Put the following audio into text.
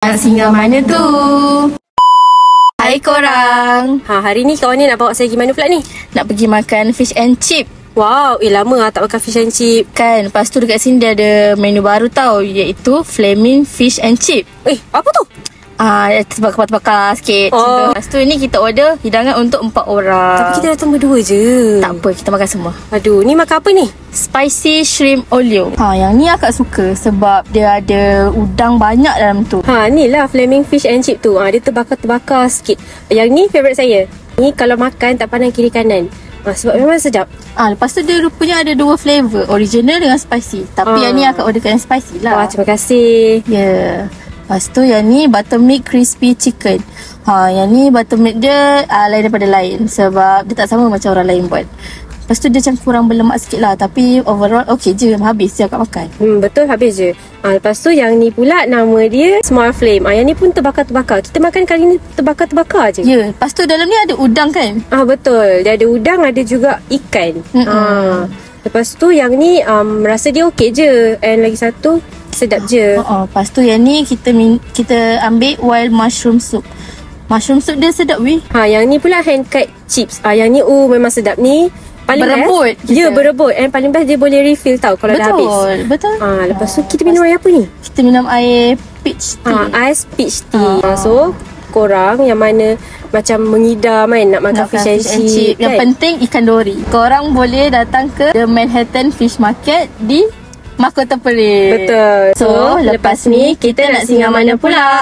Nak singgah mana tu? Hai korang. Hari ni kawan ni nak bawa saya pergi mana pula ni? Nak pergi makan fish and chip. Wow, lama lah tak makan fish and chip. Kan, lepas tu dekat sini dia ada menu baru tau, iaitu Flaming Fish and Chip. Apa tu? Terbakar-bakar sikit. Lepas tu ni kita order hidangan untuk 4 orang. Tapi kita dah tambah 2 je. Tak apa, kita makan semua. Aduh, ni makan apa ni? Spicy shrimp olio. Yang ni akak suka sebab dia ada udang banyak dalam tu. Ni lah Flaming Fish and Chip tu. Dia terbakar-terbakar sikit. Yang ni favourite saya. Ni kalau makan tak pandang kiri kanan. Sebab memang sedap. Lepas tu dia rupanya ada 2 flavour, original dengan spicy. Tapi yang ni akak orderkan yang spicy lah. Terima kasih. Ya. Lepas tu yang ni buttermilk crispy chicken. Yang ni buttermilk dia lain daripada lain sebab dia tak sama macam orang lain buat. Lepas tu dia macam kurang berlemak sikit lah. Tapi overall okey je, habis je akak makan. Betul, habis je. Lepas tu yang ni pula nama dia small flame. Yang ni pun terbakar-terbakar. Kita makan kali ni terbakar-terbakar je. Ya. Lepas tu dalam ni ada udang kan? Betul. Dia ada udang, ada juga ikan. Lepas tu yang ni rasa dia okey je. And lagi satu sedap je. Lepas tu yang ni kita ambil wild mushroom soup. Mushroom soup dia sedap weh. Yang ni pula hand cut chips. Yang ni memang sedap ni. Paling berebut. Ya, berebut. And paling best dia boleh refill tau kalau dah habis. Betul. Lepas tu kita minum air apa ni? Kita minum air peach tea. Ais peach tea. So korang yang mana macam mengidam kan nak makan fish and chip kan? Yang penting ikan dori. Korang boleh datang ke The Manhattan Fish Market di Mahkota Perlis. Betul. So lepas ni kita nak singgah mana pula?